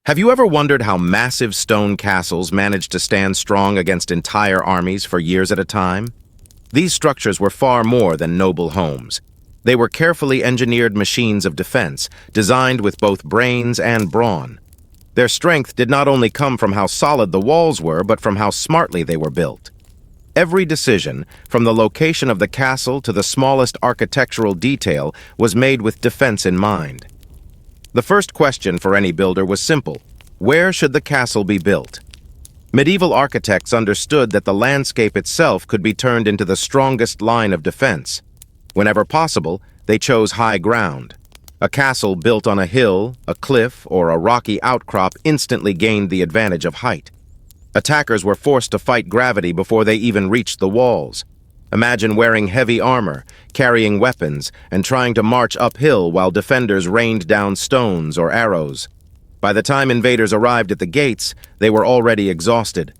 Have you ever wondered how massive stone castles managed to stand strong against entire armies for years at a time? These structures were far more than noble homes. They were carefully engineered machines of defense, designed with both brains and brawn. Their strength did not only come from how solid the walls were, but from how smartly they were built. Every decision, from the location of the castle to the smallest architectural detail, was made with defense in mind. The first question for any builder was simple: where should the castle be built? Medieval architects understood that the landscape itself could be turned into the strongest line of defense. Whenever possible, they chose high ground. A castle built on a hill, a cliff, or a rocky outcrop instantly gained the advantage of height. Attackers were forced to fight gravity before they even reached the walls. Imagine wearing heavy armor, carrying weapons, and trying to march uphill while defenders rained down stones or arrows. By the time invaders arrived at the gates, they were already exhausted.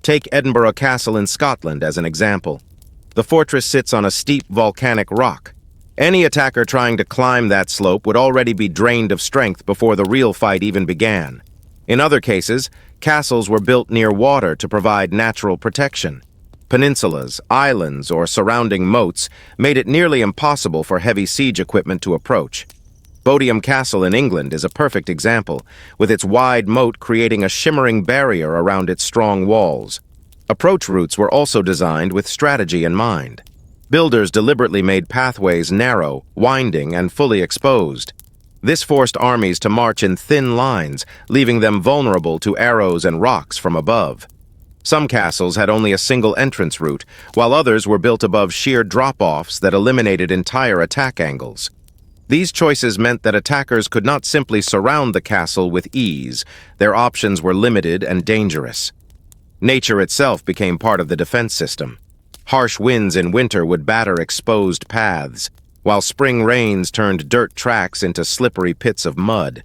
Take Edinburgh Castle in Scotland as an example. The fortress sits on a steep volcanic rock. Any attacker trying to climb that slope would already be drained of strength before the real fight even began. In other cases, castles were built near water to provide natural protection. Peninsulas, islands, or surrounding moats made it nearly impossible for heavy siege equipment to approach. Bodiam Castle in England is a perfect example, with its wide moat creating a shimmering barrier around its strong walls. Approach routes were also designed with strategy in mind. Builders deliberately made pathways narrow, winding, and fully exposed. This forced armies to march in thin lines, leaving them vulnerable to arrows and rocks from above. Some castles had only a single entrance route, while others were built above sheer drop-offs that eliminated entire attack angles. These choices meant that attackers could not simply surround the castle with ease. Their options were limited and dangerous. Nature itself became part of the defense system. Harsh winds in winter would batter exposed paths, while spring rains turned dirt tracks into slippery pits of mud.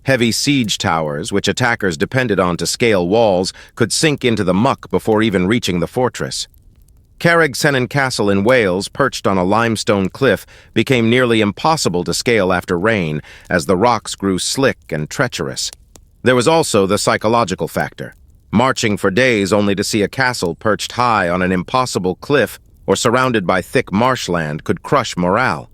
Heavy siege towers, which attackers depended on to scale walls, could sink into the muck before even reaching the fortress. Carrigssennan Castle in Wales, perched on a limestone cliff, became nearly impossible to scale after rain, as the rocks grew slick and treacherous. There was also the psychological factor. Marching for days only to see a castle perched high on an impossible cliff or surrounded by thick marshland could crush morale.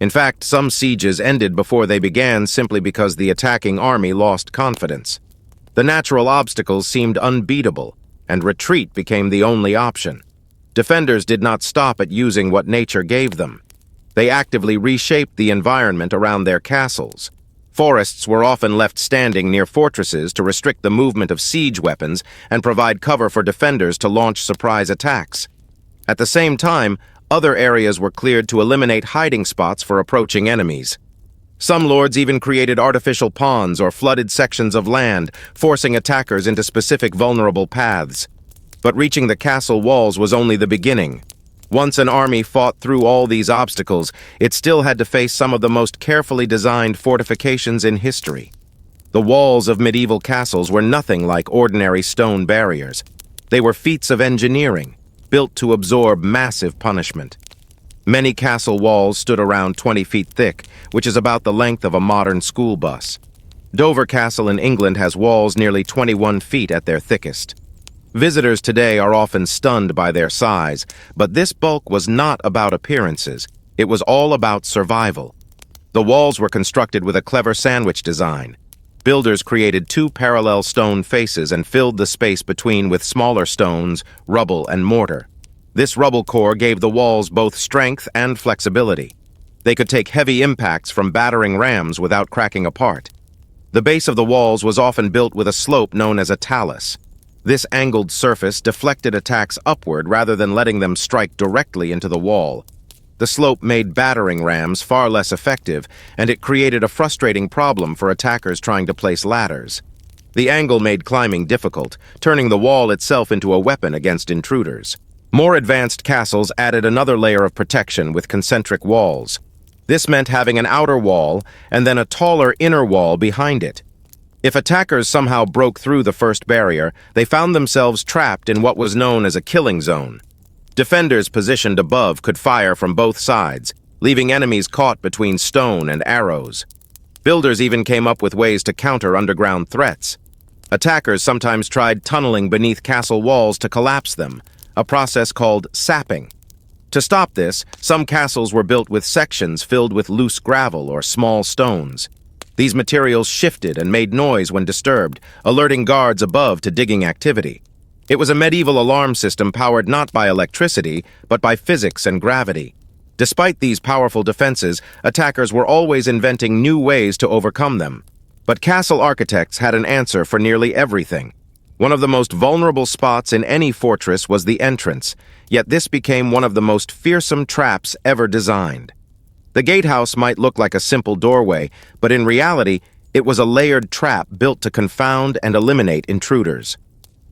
In fact, some sieges ended before they began simply because the attacking army lost confidence. The natural obstacles seemed unbeatable, and retreat became the only option. Defenders did not stop at using what nature gave them. They actively reshaped the environment around their castles. Forests were often left standing near fortresses to restrict the movement of siege weapons and provide cover for defenders to launch surprise attacks. At the same time, other areas were cleared to eliminate hiding spots for approaching enemies. Some lords even created artificial ponds or flooded sections of land, forcing attackers into specific vulnerable paths. But reaching the castle walls was only the beginning. Once an army fought through all these obstacles, it still had to face some of the most carefully designed fortifications in history. The walls of medieval castles were nothing like ordinary stone barriers. They were feats of engineering, built to absorb massive punishment. Many castle walls stood around 20 feet thick, which is about the length of a modern school bus. Dover Castle in England has walls nearly 21 feet at their thickest. Visitors today are often stunned by their size, but this bulk was not about appearances. It was all about survival. The walls were constructed with a clever sandwich design. Builders created two parallel stone faces and filled the space between with smaller stones, rubble, and mortar. This rubble core gave the walls both strength and flexibility. They could take heavy impacts from battering rams without cracking apart. The base of the walls was often built with a slope known as a talus. This angled surface deflected attacks upward rather than letting them strike directly into the wall. The slope made battering rams far less effective, and it created a frustrating problem for attackers trying to place ladders. The angle made climbing difficult, turning the wall itself into a weapon against intruders. More advanced castles added another layer of protection with concentric walls. This meant having an outer wall and then a taller inner wall behind it. If attackers somehow broke through the first barrier, they found themselves trapped in what was known as a killing zone. Defenders positioned above could fire from both sides, leaving enemies caught between stone and arrows. Builders even came up with ways to counter underground threats. Attackers sometimes tried tunneling beneath castle walls to collapse them, a process called sapping. To stop this, some castles were built with sections filled with loose gravel or small stones. These materials shifted and made noise when disturbed, alerting guards above to digging activity. It was a medieval alarm system powered not by electricity, but by physics and gravity. Despite these powerful defenses, attackers were always inventing new ways to overcome them. But castle architects had an answer for nearly everything. One of the most vulnerable spots in any fortress was the entrance, yet this became one of the most fearsome traps ever designed. The gatehouse might look like a simple doorway, but in reality, it was a layered trap built to confound and eliminate intruders.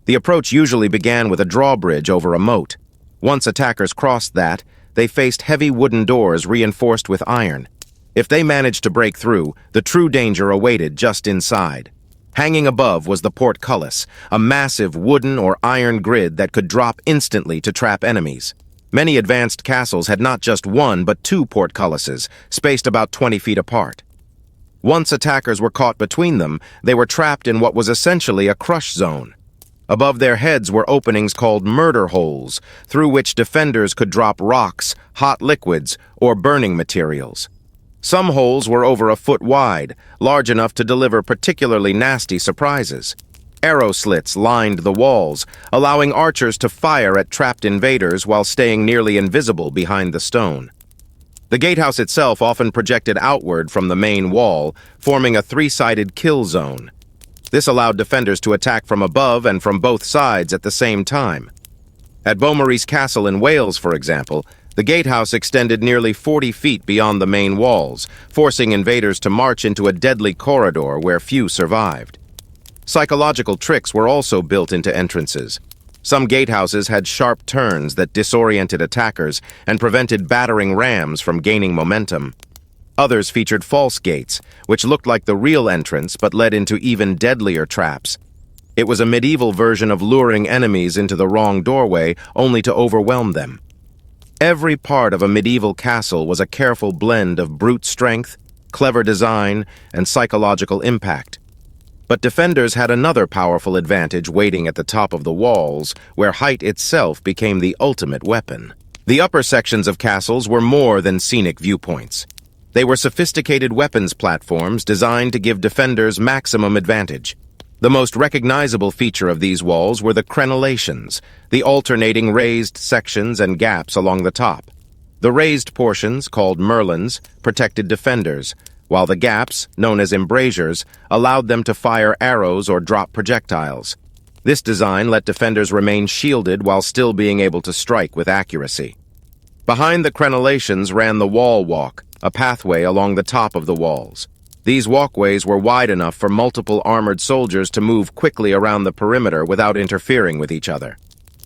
The approach usually began with a drawbridge over a moat. Once attackers crossed that, they faced heavy wooden doors reinforced with iron. If they managed to break through, the true danger awaited just inside. Hanging above was the portcullis, a massive wooden or iron grid that could drop instantly to trap enemies. Many advanced castles had not just one but two portcullises, spaced about 20 feet apart. Once attackers were caught between them, they were trapped in what was essentially a crush zone. Above their heads were openings called murder holes, through which defenders could drop rocks, hot liquids, or burning materials. Some holes were over a foot wide, large enough to deliver particularly nasty surprises. Arrow slits lined the walls, allowing archers to fire at trapped invaders while staying nearly invisible behind the stone. The gatehouse itself often projected outward from the main wall, forming a three-sided kill zone. This allowed defenders to attack from above and from both sides at the same time. At Beaumaris Castle in Wales, for example, the gatehouse extended nearly 40 feet beyond the main walls, forcing invaders to march into a deadly corridor where few survived. Psychological tricks were also built into entrances. Some gatehouses had sharp turns that disoriented attackers and prevented battering rams from gaining momentum. Others featured false gates, which looked like the real entrance but led into even deadlier traps. It was a medieval version of luring enemies into the wrong doorway only to overwhelm them. Every part of a medieval castle was a careful blend of brute strength, clever design, and psychological impact. But defenders had another powerful advantage waiting at the top of the walls, where height itself became the ultimate weapon. The upper sections of castles were more than scenic viewpoints. They were sophisticated weapons platforms designed to give defenders maximum advantage. The most recognizable feature of these walls were the crenellations, the alternating raised sections and gaps along the top. The raised portions, called merlons, protected defenders, while the gaps, known as embrasures, allowed them to fire arrows or drop projectiles. This design let defenders remain shielded while still being able to strike with accuracy. Behind the crenellations ran the wall walk, a pathway along the top of the walls. These walkways were wide enough for multiple armored soldiers to move quickly around the perimeter without interfering with each other.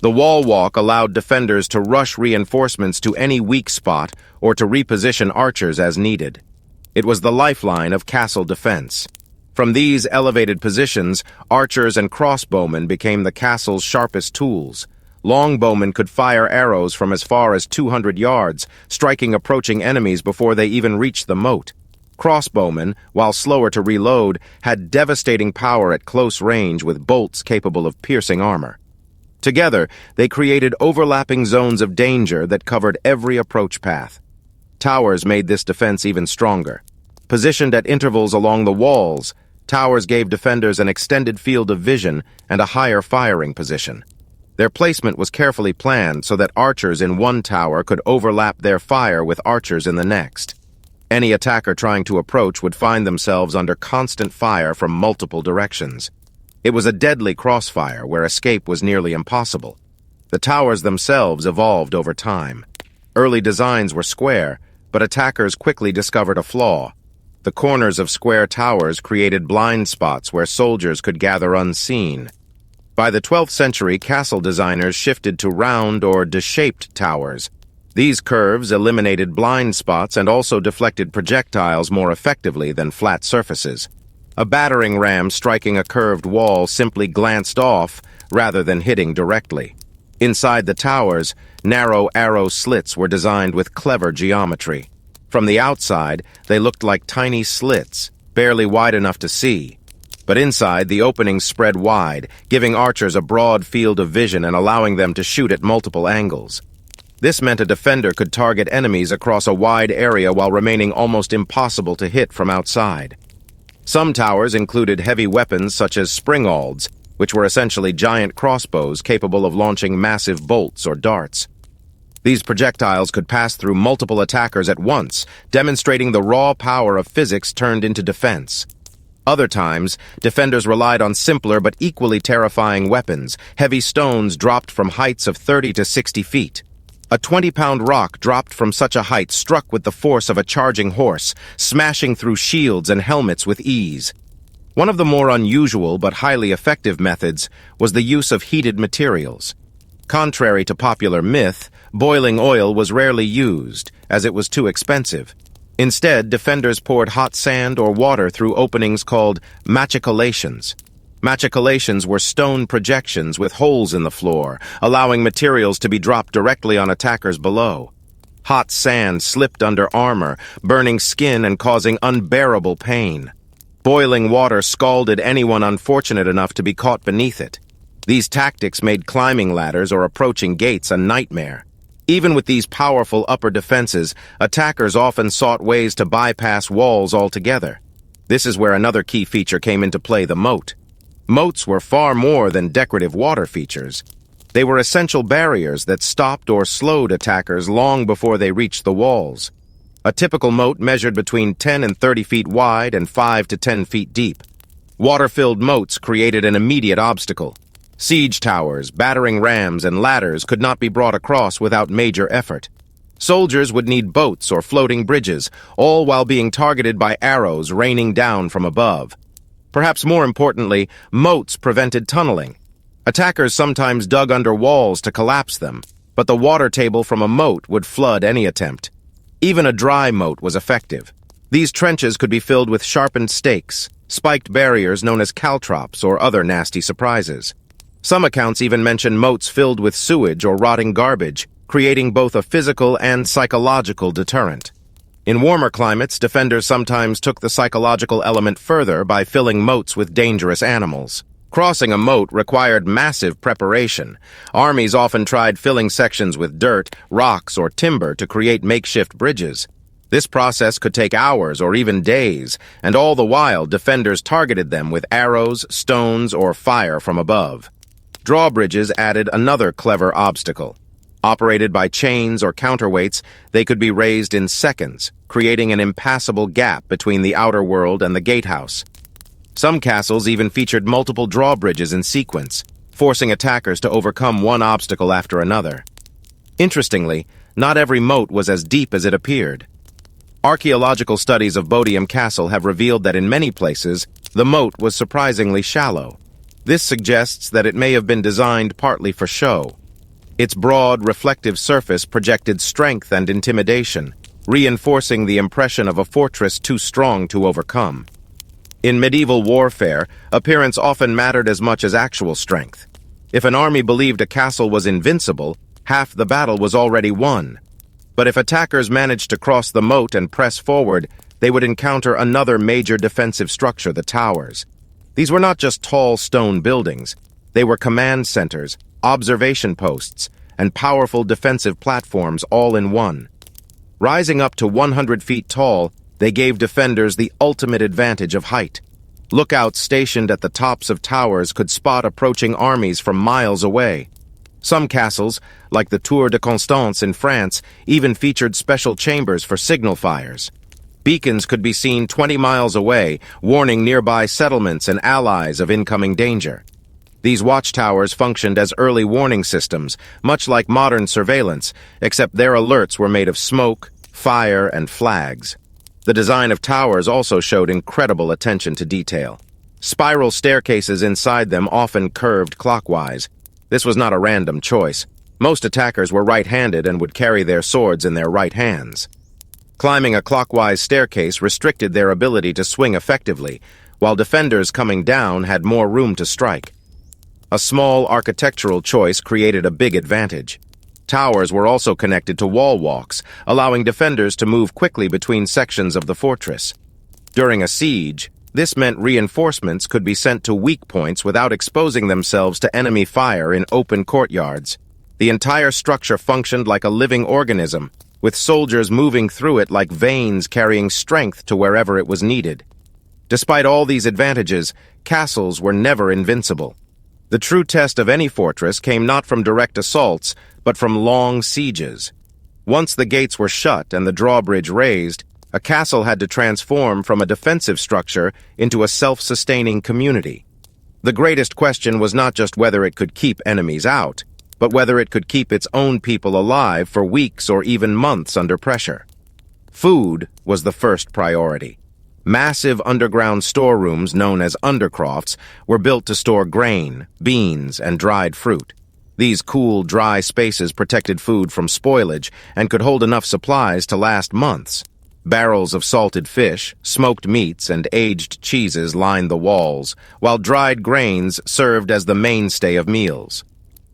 The wall walk allowed defenders to rush reinforcements to any weak spot or to reposition archers as needed. It was the lifeline of castle defense. From these elevated positions, archers and crossbowmen became the castle's sharpest tools. Longbowmen could fire arrows from as far as 200 yards, striking approaching enemies before they even reached the moat. Crossbowmen, while slower to reload, had devastating power at close range with bolts capable of piercing armor. Together, they created overlapping zones of danger that covered every approach path. Towers made this defense even stronger. Positioned at intervals along the walls, towers gave defenders an extended field of vision and a higher firing position. Their placement was carefully planned so that archers in one tower could overlap their fire with archers in the next. Any attacker trying to approach would find themselves under constant fire from multiple directions. It was a deadly crossfire where escape was nearly impossible. The towers themselves evolved over time. Early designs were square, but attackers quickly discovered a flaw. The corners of square towers created blind spots where soldiers could gather unseen. By the 12th century, castle designers shifted to round or D-shaped towers. These curves eliminated blind spots and also deflected projectiles more effectively than flat surfaces. A battering ram striking a curved wall simply glanced off rather than hitting directly. Inside the towers, narrow arrow slits were designed with clever geometry. From the outside, they looked like tiny slits, barely wide enough to see. But inside, the openings spread wide, giving archers a broad field of vision and allowing them to shoot at multiple angles. This meant a defender could target enemies across a wide area while remaining almost impossible to hit from outside. Some towers included heavy weapons such as springalds, which were essentially giant crossbows capable of launching massive bolts or darts. These projectiles could pass through multiple attackers at once, demonstrating the raw power of physics turned into defense. Other times, defenders relied on simpler but equally terrifying weapons, heavy stones dropped from heights of 30 to 60 feet. A 20-pound rock dropped from such a height struck with the force of a charging horse, smashing through shields and helmets with ease. One of the more unusual but highly effective methods was the use of heated materials. Contrary to popular myth, boiling oil was rarely used, as it was too expensive. Instead, defenders poured hot sand or water through openings called machicolations. Machicolations were stone projections with holes in the floor, allowing materials to be dropped directly on attackers below. Hot sand slipped under armor, burning skin and causing unbearable pain. Boiling water scalded anyone unfortunate enough to be caught beneath it. These tactics made climbing ladders or approaching gates a nightmare. Even with these powerful upper defenses, attackers often sought ways to bypass walls altogether. This is where another key feature came into play: the moat. Moats were far more than decorative water features. They were essential barriers that stopped or slowed attackers long before they reached the walls. A typical moat measured between 10 and 30 feet wide and 5 to 10 feet deep. Water-filled moats created an immediate obstacle. Siege towers, battering rams, and ladders could not be brought across without major effort. Soldiers would need boats or floating bridges, all while being targeted by arrows raining down from above. Perhaps more importantly, moats prevented tunneling. Attackers sometimes dug under walls to collapse them, but the water table from a moat would flood any attempt. Even a dry moat was effective. These trenches could be filled with sharpened stakes, spiked barriers known as caltrops, or other nasty surprises. Some accounts even mention moats filled with sewage or rotting garbage, creating both a physical and psychological deterrent. In warmer climates, defenders sometimes took the psychological element further by filling moats with dangerous animals. Crossing a moat required massive preparation. Armies often tried filling sections with dirt, rocks, or timber to create makeshift bridges. This process could take hours or even days, and all the while defenders targeted them with arrows, stones, or fire from above. Drawbridges added another clever obstacle. Operated by chains or counterweights, they could be raised in seconds, creating an impassable gap between the outer world and the gatehouse. Some castles even featured multiple drawbridges in sequence, forcing attackers to overcome one obstacle after another. Interestingly, not every moat was as deep as it appeared. Archaeological studies of Bodiam Castle have revealed that in many places, the moat was surprisingly shallow. This suggests that it may have been designed partly for show. Its broad, reflective surface projected strength and intimidation, reinforcing the impression of a fortress too strong to overcome. In medieval warfare, appearance often mattered as much as actual strength. If an army believed a castle was invincible, half the battle was already won. But if attackers managed to cross the moat and press forward, they would encounter another major defensive structure: the towers. These were not just tall stone buildings. They were command centers, observation posts, and powerful defensive platforms all in one. Rising up to 100 feet tall, they gave defenders the ultimate advantage of height. Lookouts stationed at the tops of towers could spot approaching armies from miles away. Some castles, like the Tour de Constance in France, even featured special chambers for signal fires. Beacons could be seen 20 miles away, warning nearby settlements and allies of incoming danger. These watchtowers functioned as early warning systems, much like modern surveillance, except their alerts were made of smoke, fire, and flags. The design of towers also showed incredible attention to detail. Spiral staircases inside them often curved clockwise. This was not a random choice. Most attackers were right-handed and would carry their swords in their right hands. Climbing a clockwise staircase restricted their ability to swing effectively, while defenders coming down had more room to strike. A small architectural choice created a big advantage. Towers were also connected to wall walks, allowing defenders to move quickly between sections of the fortress. During a siege, this meant reinforcements could be sent to weak points without exposing themselves to enemy fire in open courtyards. The entire structure functioned like a living organism, with soldiers moving through it like veins carrying strength to wherever it was needed. Despite all these advantages, castles were never invincible. The true test of any fortress came not from direct assaults, but from long sieges. Once the gates were shut and the drawbridge raised, a castle had to transform from a defensive structure into a self-sustaining community. The greatest question was not just whether it could keep enemies out, but whether it could keep its own people alive for weeks or even months under pressure. Food was the first priority. Massive underground storerooms known as undercrofts were built to store grain, beans, and dried fruit. These cool, dry spaces protected food from spoilage and could hold enough supplies to last months. Barrels of salted fish, smoked meats, and aged cheeses lined the walls, while dried grains served as the mainstay of meals.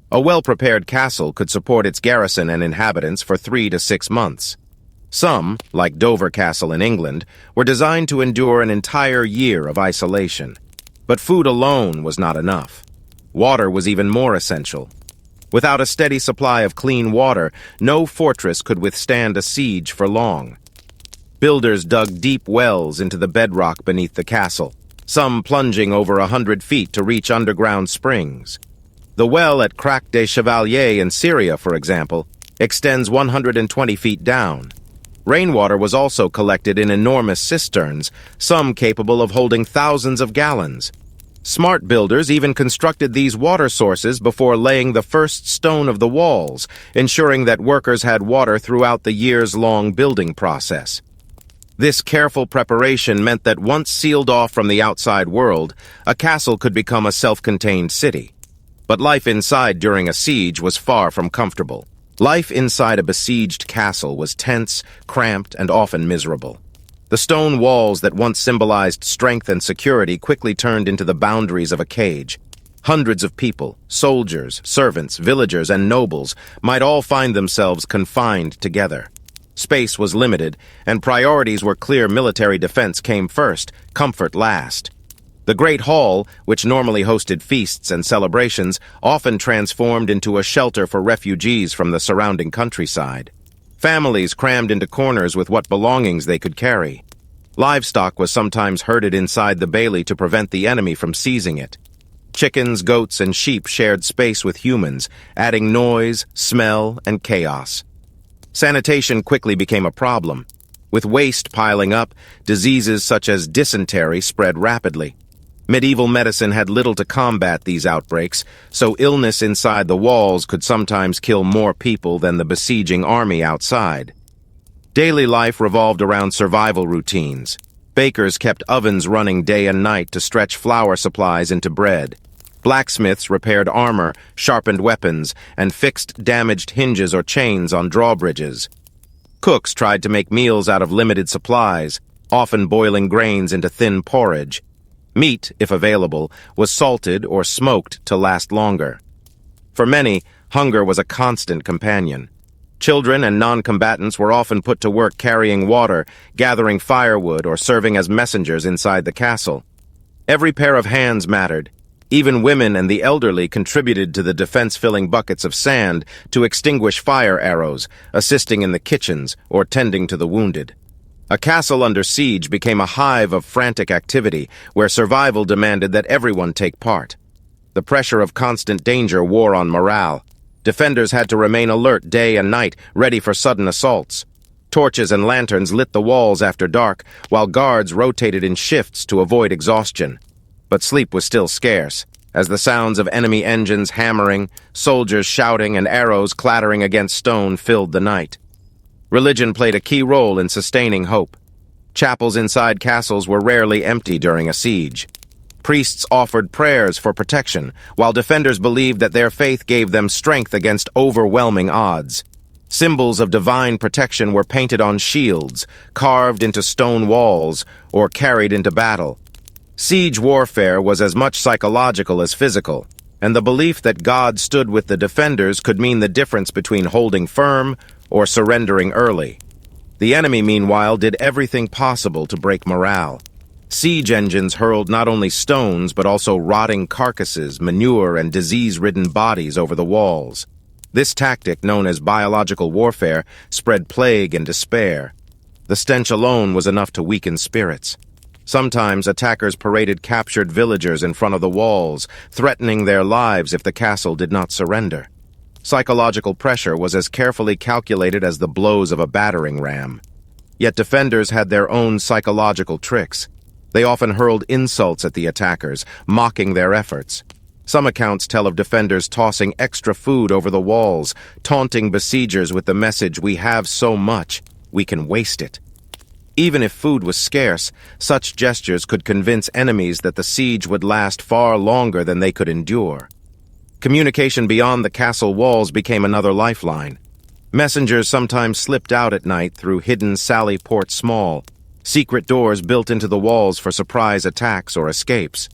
A well-prepared castle could support its garrison and inhabitants for 3 to 6 months. Some, like Dover Castle in England, were designed to endure an entire year of isolation. But food alone was not enough. Water was even more essential. Without a steady supply of clean water, no fortress could withstand a siege for long. Builders dug deep wells into the bedrock beneath the castle, some plunging over 100 feet to reach underground springs. The well at Crac des Chevaliers in Syria, for example, extends 120 feet down. Rainwater was also collected in enormous cisterns, some capable of holding thousands of gallons. Smart builders even constructed these water sources before laying the first stone of the walls, ensuring that workers had water throughout the years-long building process. This careful preparation meant that once sealed off from the outside world, a castle could become a self-contained city. But life inside during a siege was far from comfortable. Life inside a besieged castle was tense, cramped, and often miserable. The stone walls that once symbolized strength and security quickly turned into the boundaries of a cage. Hundreds of people, soldiers, servants, villagers, and nobles might all find themselves confined together. Space was limited, and priorities were clear. Military defense came first, comfort last. The Great Hall, which normally hosted feasts and celebrations, often transformed into a shelter for refugees from the surrounding countryside. Families crammed into corners with what belongings they could carry. Livestock was sometimes herded inside the bailey to prevent the enemy from seizing it. Chickens, goats, and sheep shared space with humans, adding noise, smell, and chaos. Sanitation quickly became a problem. With waste piling up, diseases such as dysentery spread rapidly. Medieval medicine had little to combat these outbreaks, so illness inside the walls could sometimes kill more people than the besieging army outside. Daily life revolved around survival routines. Bakers kept ovens running day and night to stretch flour supplies into bread. Blacksmiths repaired armor, sharpened weapons, and fixed damaged hinges or chains on drawbridges. Cooks tried to make meals out of limited supplies, often boiling grains into thin porridge. Meat, if available, was salted or smoked to last longer. For many, hunger was a constant companion. Children and non-combatants were often put to work carrying water, gathering firewood, or serving as messengers inside the castle. Every pair of hands mattered. Even women and the elderly contributed to the defense-filling buckets of sand to extinguish fire arrows, assisting in the kitchens, or tending to the wounded. A castle under siege became a hive of frantic activity where survival demanded that everyone take part. The pressure of constant danger wore on morale. Defenders had to remain alert day and night, ready for sudden assaults. Torches and lanterns lit the walls after dark, while guards rotated in shifts to avoid exhaustion. But sleep was still scarce, as the sounds of enemy engines hammering, soldiers shouting, and arrows clattering against stone filled the night. Religion played a key role in sustaining hope. Chapels inside castles were rarely empty during a siege. Priests offered prayers for protection, while defenders believed that their faith gave them strength against overwhelming odds. Symbols of divine protection were painted on shields, carved into stone walls, or carried into battle. Siege warfare was as much psychological as physical, and the belief that God stood with the defenders could mean the difference between holding firm or surrendering early. The enemy, meanwhile, did everything possible to break morale. Siege engines hurled not only stones but also rotting carcasses, manure, and disease-ridden bodies over the walls. This tactic, known as biological warfare, spread plague and despair. The stench alone was enough to weaken spirits. Sometimes attackers paraded captured villagers in front of the walls, threatening their lives if the castle did not surrender. Psychological pressure was as carefully calculated as the blows of a battering ram. Yet defenders had their own psychological tricks. They often hurled insults at the attackers, mocking their efforts. Some accounts tell of defenders tossing extra food over the walls, taunting besiegers with the message, "We have so much, we can waste it." Even if food was scarce, such gestures could convince enemies that the siege would last far longer than they could endure. Communication beyond the castle walls became another lifeline. Messengers sometimes slipped out at night through hidden Sally Port Small, secret doors built into the walls for surprise attacks or escapes.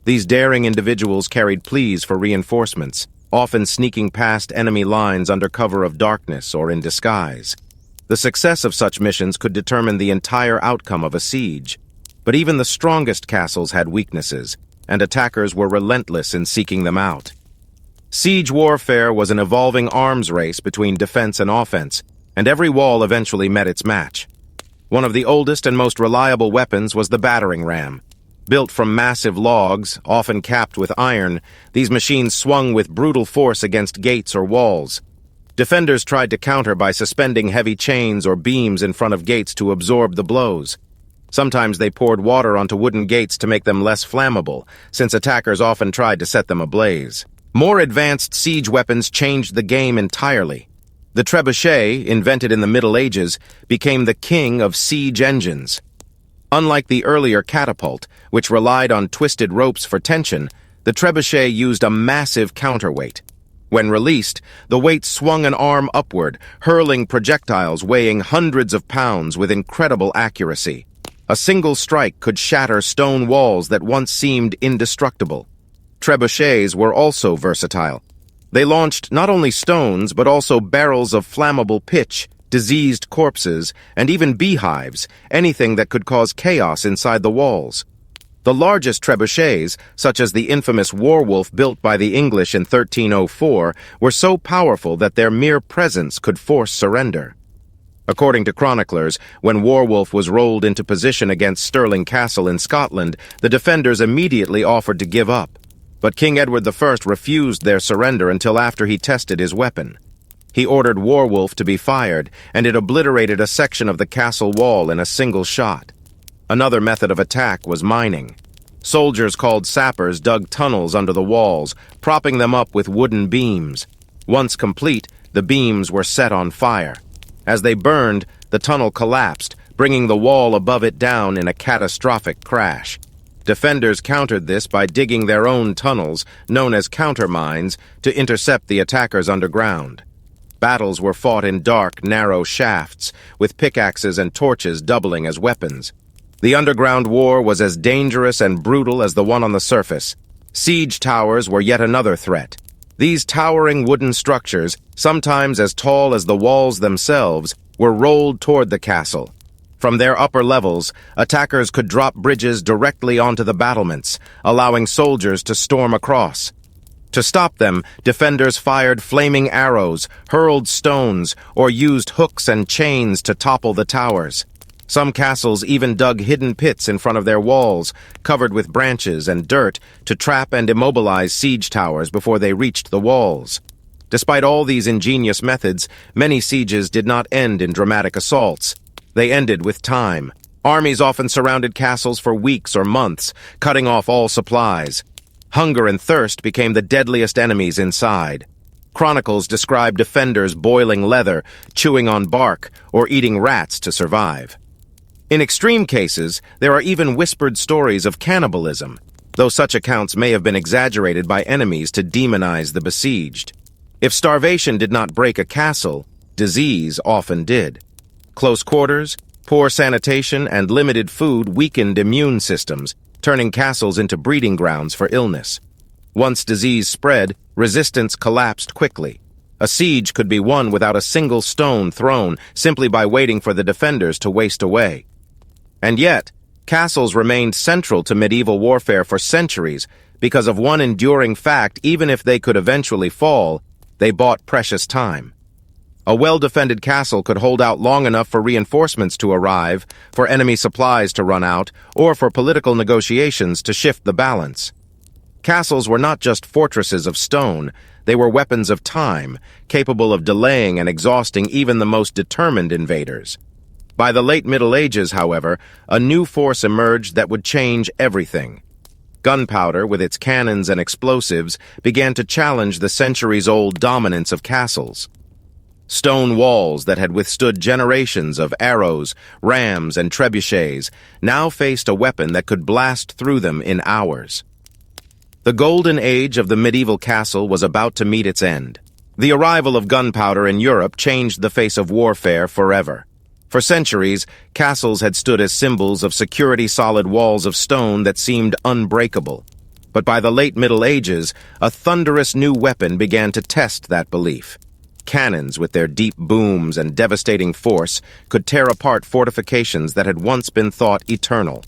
These daring individuals carried pleas for reinforcements, often sneaking past enemy lines under cover of darkness or in disguise. The success of such missions could determine the entire outcome of a siege. But even the strongest castles had weaknesses, and attackers were relentless in seeking them out. Siege warfare was an evolving arms race between defense and offense, and every wall eventually met its match. One of the oldest and most reliable weapons was the battering ram. Built from massive logs, often capped with iron, these machines swung with brutal force against gates or walls. Defenders tried to counter by suspending heavy chains or beams in front of gates to absorb the blows. Sometimes they poured water onto wooden gates to make them less flammable, since attackers often tried to set them ablaze. More advanced siege weapons changed the game entirely. The trebuchet, invented in the Middle Ages, became the king of siege engines. Unlike the earlier catapult, which relied on twisted ropes for tension, the trebuchet used a massive counterweight. When released, the weight swung an arm upward, hurling projectiles weighing hundreds of pounds with incredible accuracy. A single strike could shatter stone walls that once seemed indestructible. Trebuchets were also versatile. They launched not only stones, but also barrels of flammable pitch, diseased corpses, and even beehives, anything that could cause chaos inside the walls. The largest trebuchets, such as the infamous Warwolf built by the English in 1304, were so powerful that their mere presence could force surrender. According to chroniclers, when Warwolf was rolled into position against Stirling Castle in Scotland, the defenders immediately offered to give up. But King Edward I refused their surrender until after he tested his weapon. He ordered Warwolf to be fired, and it obliterated a section of the castle wall in a single shot. Another method of attack was mining. Soldiers called sappers dug tunnels under the walls, propping them up with wooden beams. Once complete, the beams were set on fire. As they burned, the tunnel collapsed, bringing the wall above it down in a catastrophic crash. Defenders countered this by digging their own tunnels, known as countermines, to intercept the attackers underground. Battles were fought in dark, narrow shafts, with pickaxes and torches doubling as weapons. The underground war was as dangerous and brutal as the one on the surface. Siege towers were yet another threat. These towering wooden structures, sometimes as tall as the walls themselves, were rolled toward the castle. From their upper levels, attackers could drop bridges directly onto the battlements, allowing soldiers to storm across. To stop them, defenders fired flaming arrows, hurled stones, or used hooks and chains to topple the towers. Some castles even dug hidden pits in front of their walls, covered with branches and dirt, to trap and immobilize siege towers before they reached the walls. Despite all these ingenious methods, many sieges did not end in dramatic assaults. They ended with time. Armies often surrounded castles for weeks or months, cutting off all supplies. Hunger and thirst became the deadliest enemies inside. Chronicles describe defenders boiling leather, chewing on bark, or eating rats to survive. In extreme cases, there are even whispered stories of cannibalism, though such accounts may have been exaggerated by enemies to demonize the besieged. If starvation did not break a castle, disease often did. Close quarters, poor sanitation, and limited food weakened immune systems, turning castles into breeding grounds for illness. Once disease spread, resistance collapsed quickly. A siege could be won without a single stone thrown, simply by waiting for the defenders to waste away. And yet, castles remained central to medieval warfare for centuries because of one enduring fact: even if they could eventually fall, they bought precious time. A well-defended castle could hold out long enough for reinforcements to arrive, for enemy supplies to run out, or for political negotiations to shift the balance. Castles were not just fortresses of stone, they were weapons of time, capable of delaying and exhausting even the most determined invaders. By the late Middle Ages, however, a new force emerged that would change everything. Gunpowder, with its cannons and explosives, began to challenge the centuries-old dominance of castles. Stone walls that had withstood generations of arrows, rams, and trebuchets now faced a weapon that could blast through them in hours. The golden age of the medieval castle was about to meet its end. The arrival of gunpowder in Europe changed the face of warfare forever. For centuries, castles had stood as symbols of security, solid walls of stone that seemed unbreakable. But by the late Middle Ages, a thunderous new weapon began to test that belief. Cannons, with their deep booms and devastating force, could tear apart fortifications that had once been thought eternal.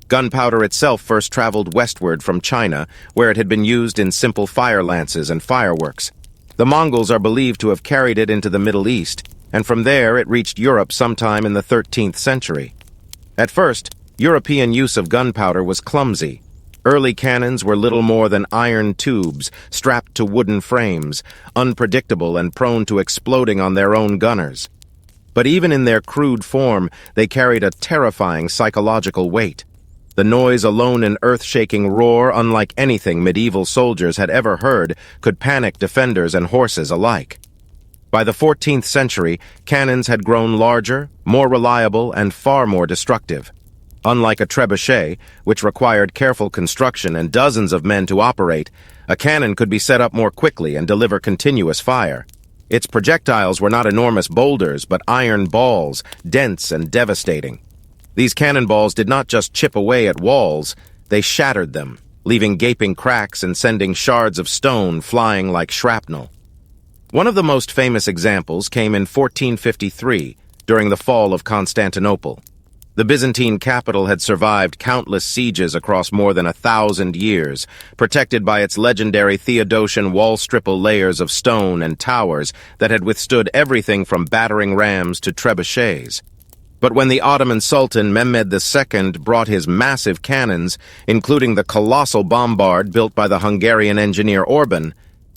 Gunpowder itself first traveled westward from China, where it had been used in simple fire lances and fireworks. The Mongols are believed to have carried it into the Middle East, and from there it reached Europe sometime in the 13th century. At first, European use of gunpowder was clumsy. Early cannons were little more than iron tubes strapped to wooden frames, unpredictable and prone to exploding on their own gunners. But even in their crude form, they carried a terrifying psychological weight. The noise alone, an earth-shaking roar unlike anything medieval soldiers had ever heard, could panic defenders and horses alike. By the 14th century, cannons had grown larger, more reliable, and far more destructive. Unlike a trebuchet, which required careful construction and dozens of men to operate, a cannon could be set up more quickly and deliver continuous fire. Its projectiles were not enormous boulders, but iron balls, dense and devastating. These cannonballs did not just chip away at walls, they shattered them, leaving gaping cracks and sending shards of stone flying like shrapnel. One of the most famous examples came in 1453, during the fall of Constantinople. The Byzantine capital had survived countless sieges across more than 1,000 years, protected by its legendary Theodosian wall-stripple layers of stone and towers that had withstood everything from battering rams to trebuchets. But when the Ottoman Sultan Mehmed II brought his massive cannons, including the colossal bombard built by the Hungarian engineer Orban,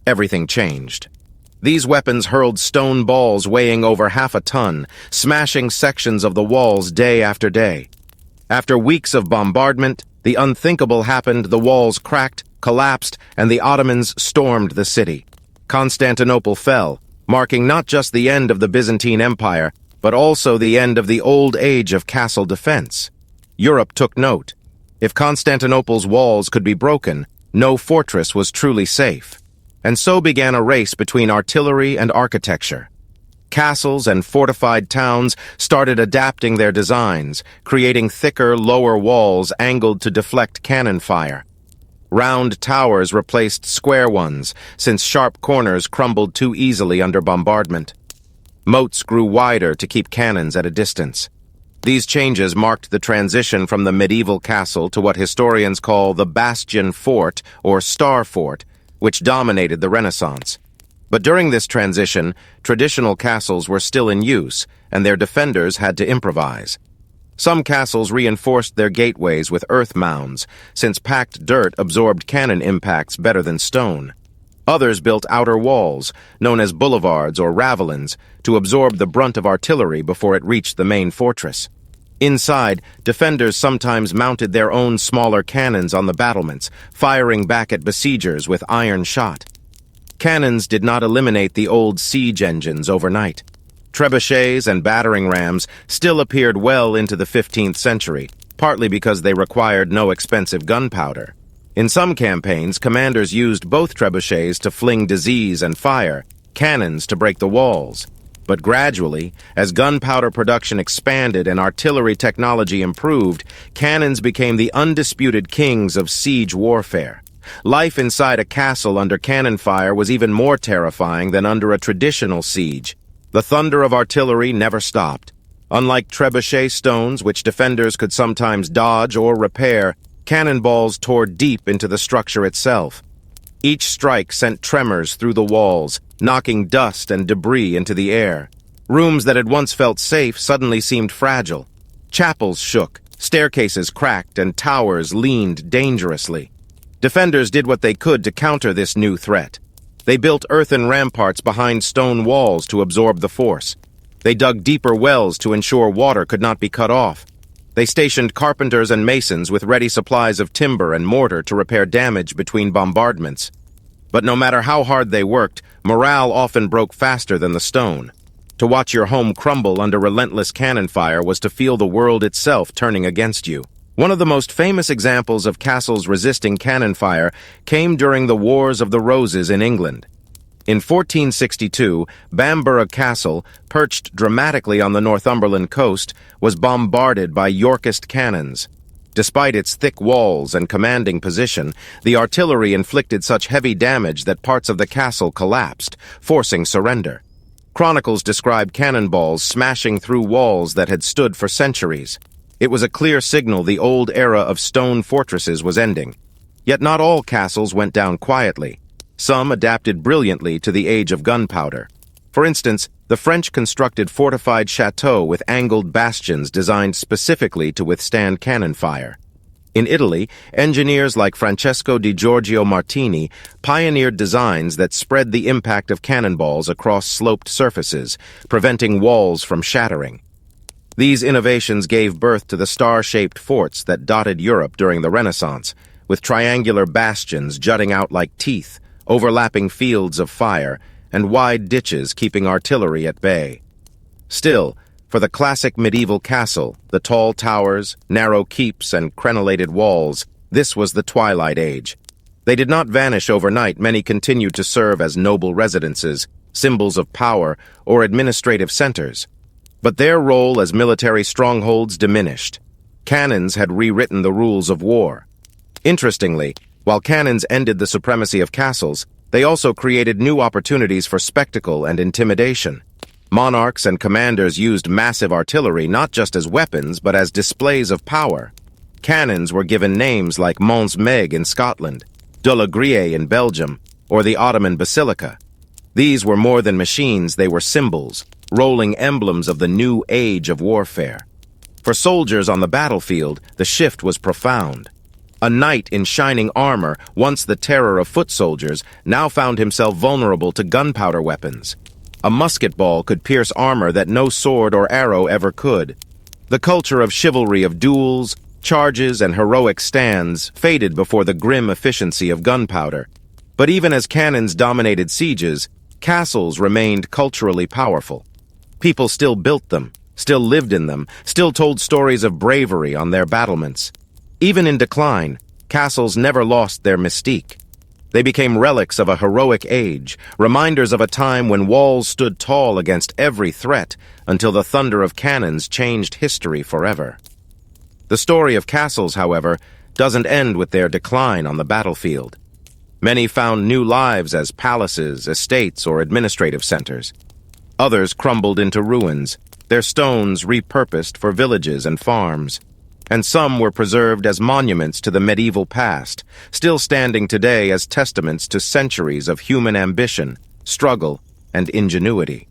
everything changed. These weapons hurled stone balls weighing over half a ton, smashing sections of the walls day after day. After weeks of bombardment, the unthinkable happened. The walls cracked, collapsed, and the Ottomans stormed the city. Constantinople fell, marking not just the end of the Byzantine Empire, but also the end of the old age of castle defense. Europe took note. If Constantinople's walls could be broken, no fortress was truly safe. And so began a race between artillery and architecture. Castles and fortified towns started adapting their designs, creating thicker, lower walls angled to deflect cannon fire. Round towers replaced square ones, since sharp corners crumbled too easily under bombardment. Moats grew wider to keep cannons at a distance. These changes marked the transition from the medieval castle to what historians call the bastion fort or star fort, which dominated the Renaissance. But during this transition, traditional castles were still in use, and their defenders had to improvise. Some castles reinforced their gateways with earth mounds, since packed dirt absorbed cannon impacts better than stone. Others built outer walls, known as boulevards or ravelins, to absorb the brunt of artillery before it reached the main fortress. Inside, defenders sometimes mounted their own smaller cannons on the battlements, firing back at besiegers with iron shot. Cannons did not eliminate the old siege engines overnight. Trebuchets and battering rams still appeared well into the 15th century, partly because they required no expensive gunpowder. In some campaigns, commanders used both trebuchets to fling disease and fire, cannons to break the walls. But gradually, as gunpowder production expanded and artillery technology improved, cannons became the undisputed kings of siege warfare. Life inside a castle under cannon fire was even more terrifying than under a traditional siege. The thunder of artillery never stopped. Unlike trebuchet stones, which defenders could sometimes dodge or repair, cannonballs tore deep into the structure itself. Each strike sent tremors through the walls, knocking dust and debris into the air. Rooms that had once felt safe suddenly seemed fragile. Chapels shook, staircases cracked, and towers leaned dangerously. Defenders did what they could to counter this new threat. They built earthen ramparts behind stone walls to absorb the force. They dug deeper wells to ensure water could not be cut off. They stationed carpenters and masons with ready supplies of timber and mortar to repair damage between bombardments. But no matter how hard they worked, morale often broke faster than the stone. To watch your home crumble under relentless cannon fire was to feel the world itself turning against you. One of the most famous examples of castles resisting cannon fire came during the Wars of the Roses in England. In 1462, Bamburgh Castle, perched dramatically on the Northumberland coast, was bombarded by Yorkist cannons. Despite its thick walls and commanding position, the artillery inflicted such heavy damage that parts of the castle collapsed, forcing surrender. Chronicles describe cannonballs smashing through walls that had stood for centuries. It was a clear signal the old era of stone fortresses was ending. Yet not all castles went down quietly. Some adapted brilliantly to the age of gunpowder. For instance, the French constructed fortified chateaux with angled bastions designed specifically to withstand cannon fire. In Italy, engineers like Francesco di Giorgio Martini pioneered designs that spread the impact of cannonballs across sloped surfaces, preventing walls from shattering. These innovations gave birth to the star-shaped forts that dotted Europe during the Renaissance, with triangular bastions jutting out like teeth, overlapping fields of fire, and wide ditches keeping artillery at bay. Still, for the classic medieval castle, the tall towers, narrow keeps, and crenellated walls, this was the twilight age. They did not vanish overnight. Many continued to serve as noble residences, symbols of power, or administrative centers. But their role as military strongholds diminished. Cannons had rewritten the rules of war. Interestingly, while cannons ended the supremacy of castles, they also created new opportunities for spectacle and intimidation. Monarchs and commanders used massive artillery not just as weapons but as displays of power. Cannons were given names like Mons Meg in Scotland, de la Grille in Belgium, or the Ottoman Basilica. These were more than machines, they were symbols, rolling emblems of the new age of warfare. For soldiers on the battlefield, the shift was profound. A knight in shining armor, once the terror of foot soldiers, now found himself vulnerable to gunpowder weapons. A musket ball could pierce armor that no sword or arrow ever could. The culture of chivalry of duels, charges, and heroic stands faded before the grim efficiency of gunpowder. But even as cannons dominated sieges, castles remained culturally powerful. People still built them, still lived in them, still told stories of bravery on their battlements. Even in decline, castles never lost their mystique. They became relics of a heroic age, reminders of a time when walls stood tall against every threat until the thunder of cannons changed history forever. The story of castles, however, doesn't end with their decline on the battlefield. Many found new lives as palaces, estates, or administrative centers. Others crumbled into ruins, their stones repurposed for villages and farms. And some were preserved as monuments to the medieval past, still standing today as testaments to centuries of human ambition, struggle, and ingenuity.